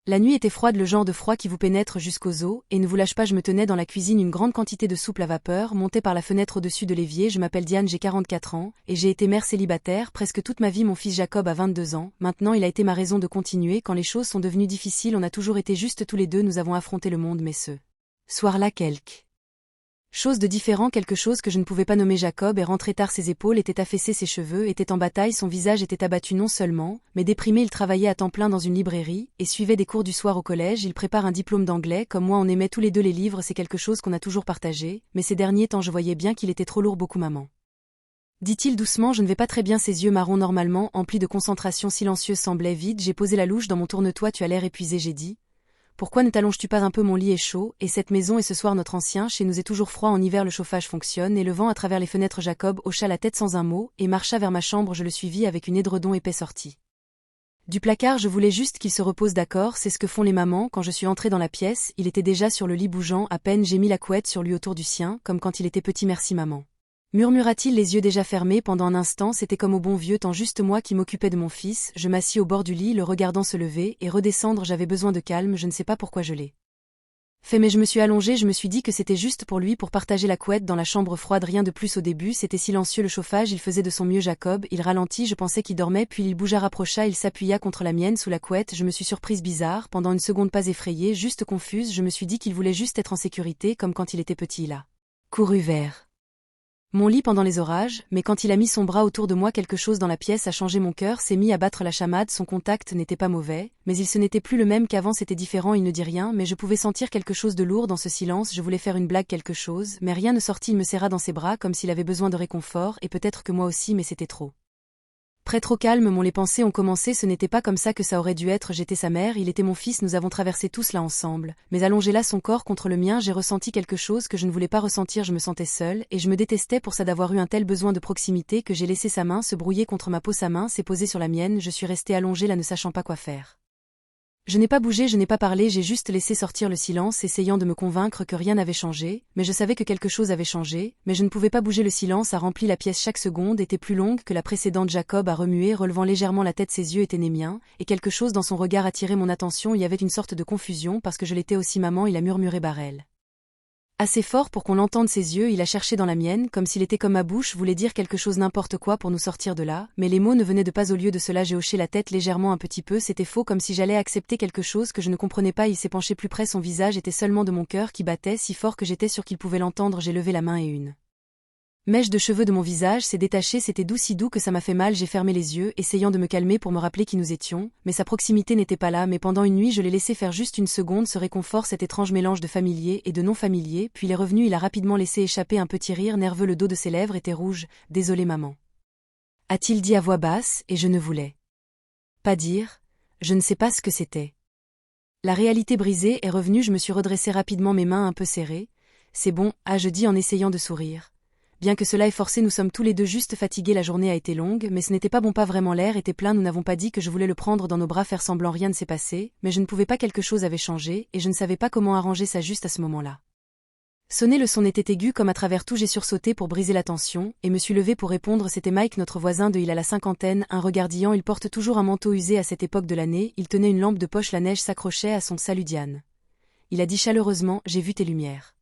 La nuit était froide, le genre de froid qui vous pénètre jusqu'aux os, et ne vous lâche pas. Je me tenais dans la cuisine une grande quantité de soupe à vapeur montée par la fenêtre au-dessus de l'évier. Je m'appelle Diane, j'ai 44 ans, et j'ai été mère célibataire presque toute ma vie. Mon fils Jacob a 22 ans, maintenant il a été ma raison de continuer. Quand les choses sont devenues difficiles, on a toujours été juste tous les deux, nous avons affronté le monde, mais ce soir-là quelque chose de différent, quelque chose que je ne pouvais pas nommer. Jacob est rentré tard, ses épaules étaient affaissées, ses cheveux étaient en bataille, son visage était abattu. Non seulement, mais déprimé. Il travaillait à temps plein dans une librairie, et suivait des cours du soir au collège. Il prépare un diplôme d'anglais. Comme moi, on aimait tous les deux les livres, c'est quelque chose qu'on a toujours partagé, mais ces derniers temps je voyais bien qu'il était trop lourd. Beaucoup maman, dit-il doucement, je ne vais pas très bien. Ses yeux marrons normalement emplis de concentration silencieuse semblaient vides. J'ai posé la louche dans mon tourne-toi. Tu as l'air épuisé, j'ai dit. Pourquoi ne t'allonges-tu pas un peu? Mon lit est chaud, et cette maison et ce soir notre ancien chez nous est toujours froid. En hiver le chauffage fonctionne, et le vent à travers les fenêtres. Jacob hocha la tête sans un mot, et marcha vers ma chambre. Je le suivis avec une édredon épais sorti du placard. Je voulais juste qu'il se repose. D'accord, c'est ce que font les mamans. Quand je suis entrée dans la pièce, il était déjà sur le lit bougeant à peine. J'ai mis la couette sur lui autour du sien, comme quand il était petit. Merci maman, murmura-t-il, les yeux déjà fermés. Pendant un instant c'était comme au bon vieux temps, juste moi qui m'occupais de mon fils. Je m'assis au bord du lit, le regardant se lever et redescendre. J'avais besoin de calme, je ne sais pas pourquoi je l'ai fait, mais je me suis allongée. Je me suis dit que c'était juste pour lui, pour partager la couette dans la chambre froide. Rien de plus. Au début c'était silencieux, le chauffage, il faisait de son mieux. Jacob, il ralentit, je pensais qu'il dormait, puis il bougea, rapprocha, il s'appuya contre la mienne sous la couette. Je me suis surprise, bizarre, pendant une seconde, pas effrayée, juste confuse. Je me suis dit qu'il voulait juste être en sécurité, comme quand il était petit. Il a couru vers mon lit pendant les orages, mais quand il a mis son bras autour de moi, quelque chose dans la pièce a changé. Mon cœur s'est mis à battre. La chamade, son contact n'était pas mauvais, mais ce n'était plus le même qu'avant, c'était différent. Il ne dit rien, mais je pouvais sentir quelque chose de lourd dans ce silence. Je voulais faire une blague, quelque chose, mais rien ne sortit. Il me serra dans ses bras comme s'il avait besoin de réconfort, et peut-être que moi aussi, mais c'était trop près, trop calme. Les pensées ont commencé, ce n'était pas comme ça que ça aurait dû être. J'étais sa mère, il était mon fils, nous avons traversé tout cela ensemble, mais allongé là, son corps contre le mien, j'ai ressenti quelque chose que je ne voulais pas ressentir. Je me sentais seule, et je me détestais pour ça d'avoir eu un tel besoin de proximité que j'ai laissé sa main se brouiller contre ma peau. Sa main s'est posée sur la mienne, je suis restée allongée là, ne sachant pas quoi faire. Je n'ai pas bougé, je n'ai pas parlé, j'ai juste laissé sortir le silence, essayant de me convaincre que rien n'avait changé, mais je savais que quelque chose avait changé, mais je ne pouvais pas bouger. Le silence a rempli la pièce, chaque seconde était plus longue que la précédente. Jacob a remué, relevant légèrement la tête, ses yeux étaient nés miens, et quelque chose dans son regard attirait mon attention. Il y avait une sorte de confusion, parce que je l'étais aussi. Maman, il a murmuré Barrel. Assez fort pour qu'on l'entende, ses yeux, il a cherché dans la mienne, comme s'il était comme ma bouche voulait dire quelque chose, n'importe quoi pour nous sortir de là, mais les mots ne venaient de pas. Au lieu de cela, j'ai hoché la tête légèrement un petit peu, c'était faux, comme si j'allais accepter quelque chose que je ne comprenais pas. Il s'est penché plus près, son visage était seulement de mon cœur qui battait si fort que j'étais sûre qu'il pouvait l'entendre. J'ai levé la main et une mèche de cheveux de mon visage s'est détachée, c'était doux, si doux que ça m'a fait mal. J'ai fermé les yeux, essayant de me calmer pour me rappeler qui nous étions, mais sa proximité n'était pas là. Mais pendant une nuit je l'ai laissé faire juste une seconde, ce réconfort, cet étrange mélange de familier et de non familier, puis il est revenu. Il a rapidement laissé échapper un petit rire nerveux, le dos de ses lèvres était rouge. Désolé maman, a-t-il dit à voix basse, et je ne voulais pas dire, je ne sais pas ce que c'était. La réalité brisée est revenue, je me suis redressée rapidement, mes mains un peu serrées. C'est bon, je dis en essayant de sourire. Bien que cela est forcé, nous sommes tous les deux juste fatigués, la journée a été longue, mais ce n'était pas bon, pas vraiment, l'air était plein. Nous n'avons pas dit que je voulais le prendre dans nos bras, faire semblant rien ne s'est passé, mais je ne pouvais pas, quelque chose avait changé, et je ne savais pas comment arranger ça juste à ce moment-là. Sonner, le son était aigu comme à travers tout. J'ai sursauté pour briser la tension, et me suis levée pour répondre. C'était Mike, notre voisin il a la cinquantaine, un regardiant, il porte toujours un manteau usé à cette époque de l'année, il tenait une lampe de poche, la neige s'accrochait à son salut. Diane, il a dit chaleureusement, j'ai vu tes lumières.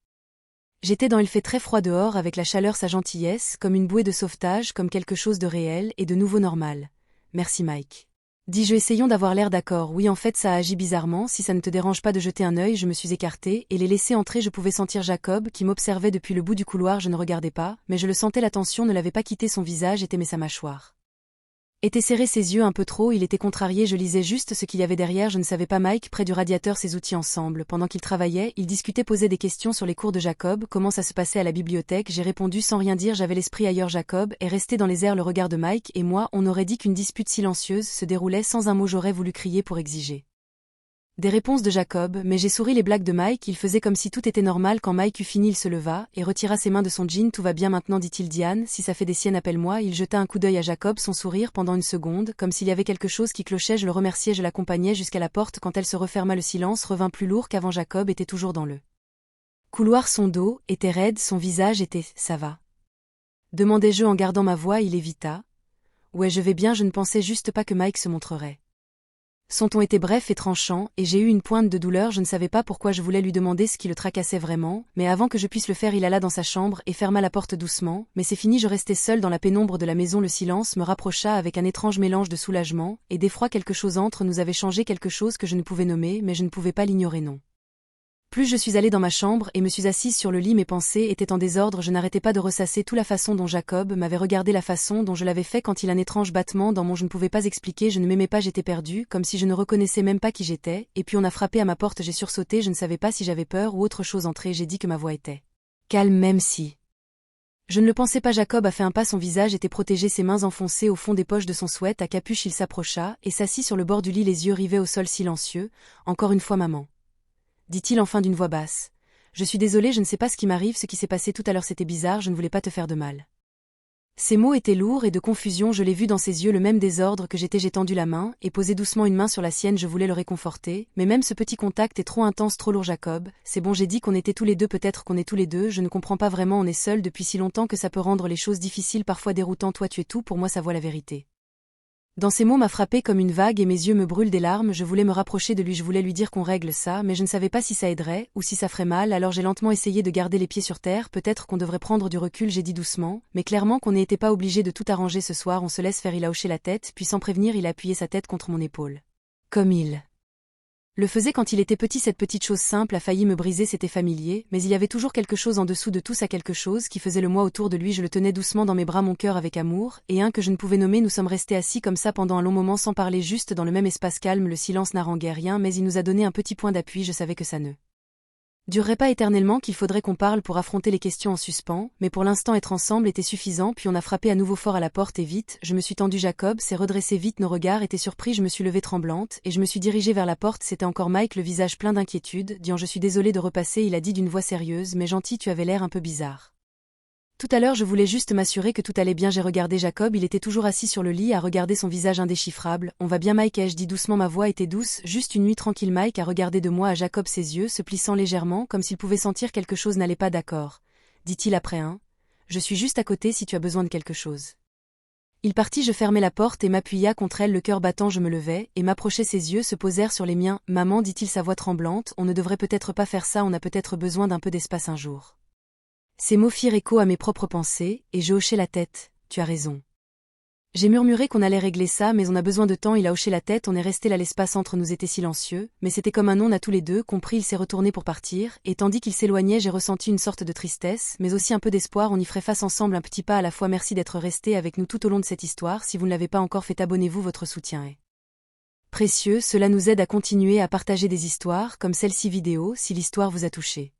J'étais dans, il fait très froid dehors, avec la chaleur, sa gentillesse, comme une bouée de sauvetage, comme quelque chose de réel et de nouveau normal. Merci Mike, dis-je, essayons d'avoir l'air d'accord. Oui, en fait ça a agi bizarrement, si ça ne te dérange pas de jeter un œil. Je me suis écartée et les laissé entrer. Je pouvais sentir Jacob qui m'observait depuis le bout du couloir. Je ne regardais pas, mais je le sentais, l'attention ne l'avait pas quitté, son visage était, mais sa mâchoire était serré, ses yeux un peu trop, il était contrarié. Je lisais juste ce qu'il y avait derrière, je ne savais pas. Mike, près du radiateur, ses outils ensemble. Pendant qu'ils travaillaient, ils discutaient, posaient des questions sur les cours de Jacob, comment ça se passait à la bibliothèque. J'ai répondu sans rien dire, j'avais l'esprit ailleurs. Jacob est resté dans les airs, le regard de Mike et moi, on aurait dit qu'une dispute silencieuse se déroulait sans un mot. J'aurais voulu crier pour exiger des réponses de Jacob, mais j'ai souri. Les blagues de Mike, il faisait comme si tout était normal. Quand Mike eut fini, il se leva et retira ses mains de son jean. Tout va bien maintenant, dit-il. Diane, si ça fait des siennes, appelle-moi. Il jeta un coup d'œil à Jacob, son sourire pendant une seconde, comme s'il y avait quelque chose qui clochait. Je le remerciai, je l'accompagnai jusqu'à la porte. Quand elle se referma, le silence revint plus lourd qu'avant. Jacob était toujours dans le couloir, son dos était raide, son visage était « ça va ?» demandai-je en gardant ma voix. Il évita. « Ouais, je vais bien, je ne pensais juste pas que Mike se montrerait Son ton était bref et tranchant, et j'ai eu une pointe de douleur, je ne savais pas pourquoi je voulais lui demander ce qui le tracassait vraiment, mais avant que je puisse le faire il alla dans sa chambre et ferma la porte doucement, mais c'est fini, je restais seule dans la pénombre de la maison, le silence me rapprocha avec un étrange mélange de soulagement et d'effroi, quelque chose entre nous avait changé, quelque chose que je ne pouvais nommer, mais je ne pouvais pas l'ignorer, non. Plus je suis allée dans ma chambre et me suis assise sur le lit, mes pensées étaient en désordre, je n'arrêtais pas de ressasser toute la façon dont Jacob m'avait regardé, la façon dont je l'avais fait quand il un étrange battement dans mon je ne pouvais pas expliquer, je ne m'aimais pas, j'étais perdue, comme si je ne reconnaissais même pas qui j'étais, et puis on a frappé à ma porte, j'ai sursauté, je ne savais pas si j'avais peur ou autre chose, entrée, j'ai dit que ma voix était calme même si... Je ne le pensais pas, Jacob a fait un pas, son visage était protégé, ses mains enfoncées au fond des poches de son sweat à capuche, il s'approcha et s'assit sur le bord du lit, les yeux rivés au sol, silencieux. Encore une fois, maman, dit-il enfin d'une voix basse. Je suis désolé, je ne sais pas ce qui m'arrive, ce qui s'est passé tout à l'heure c'était bizarre, je ne voulais pas te faire de mal. Ces mots étaient lourds et de confusion, je l'ai vu dans ses yeux, le même désordre que j'étais, j'ai tendu la main et posé doucement une main sur la sienne, je voulais le réconforter, mais même ce petit contact est trop intense, trop lourd, Jacob, c'est bon, j'ai dit qu'on était tous les deux, peut-être qu'on est tous les deux, je ne comprends pas vraiment, on est seuls depuis si longtemps que ça peut rendre les choses difficiles, parfois déroutant, toi tu es tout pour moi, ça voit la vérité. Dans ces mots m'a frappé comme une vague et mes yeux me brûlent des larmes, je voulais me rapprocher de lui, je voulais lui dire qu'on règle ça, mais je ne savais pas si ça aiderait, ou si ça ferait mal, alors j'ai lentement essayé de garder les pieds sur terre, peut-être qu'on devrait prendre du recul, j'ai dit doucement, mais clairement qu'on n'était pas obligé de tout arranger ce soir, on se laisse faire, il a hoché la tête, puis sans prévenir il a appuyé sa tête contre mon épaule. Comme il le faisait quand il était petit, cette petite chose simple a failli me briser, c'était familier, mais il y avait toujours quelque chose en dessous de tout ça, quelque chose qui faisait le moi autour de lui, je le tenais doucement dans mes bras, mon cœur avec amour, et un que je ne pouvais nommer, nous sommes restés assis comme ça pendant un long moment sans parler, juste dans le même espace calme, le silence n'haranguait rien, mais il nous a donné un petit point d'appui, je savais que ça ne durerait pas éternellement, qu'il faudrait qu'on parle pour affronter les questions en suspens, mais pour l'instant être ensemble était suffisant, puis on a frappé à nouveau fort à la porte et vite, je me suis tendue, Jacob s'est redressé vite, nos regards étaient surpris, je me suis levée tremblante, et je me suis dirigée vers la porte, c'était encore Mike, le visage plein d'inquiétude, Dian, je suis désolée de repasser, il a dit d'une voix sérieuse, mais gentille, tu avais l'air un peu bizarre. Tout à l'heure je voulais juste m'assurer que tout allait bien, j'ai regardé Jacob, il était toujours assis sur le lit à regarder son visage indéchiffrable, on va bien Mike, ai-je dit doucement, ma voix était douce, juste une nuit tranquille, Mike a regardé de moi à Jacob, ses yeux se plissant légèrement, comme s'il pouvait sentir quelque chose n'allait pas, d'accord, dit-il après un, je suis juste à côté si tu as besoin de quelque chose. Il partit, je fermai la porte et m'appuya contre elle, le cœur battant, je me levai, et m'approchai, ses yeux se posèrent sur les miens, maman, dit-il sa voix tremblante, on ne devrait peut-être pas faire ça, on a peut-être besoin d'un peu d'espace un jour. Ces mots firent écho à mes propres pensées, et je hochai la tête, tu as raison. J'ai murmuré qu'on allait régler ça, mais on a besoin de temps, il a hoché la tête, on est resté là, l'espace entre nous était silencieux, mais c'était comme un non à tous les deux, compris, il s'est retourné pour partir, et tandis qu'il s'éloignait j'ai ressenti une sorte de tristesse, mais aussi un peu d'espoir, on y ferait face ensemble un petit pas à la fois, merci d'être resté avec nous tout au long de cette histoire, si vous ne l'avez pas encore fait, abonnez-vous, votre soutien est précieux, cela nous aide à continuer à partager des histoires comme celle-ci vidéo si l'histoire vous a touché.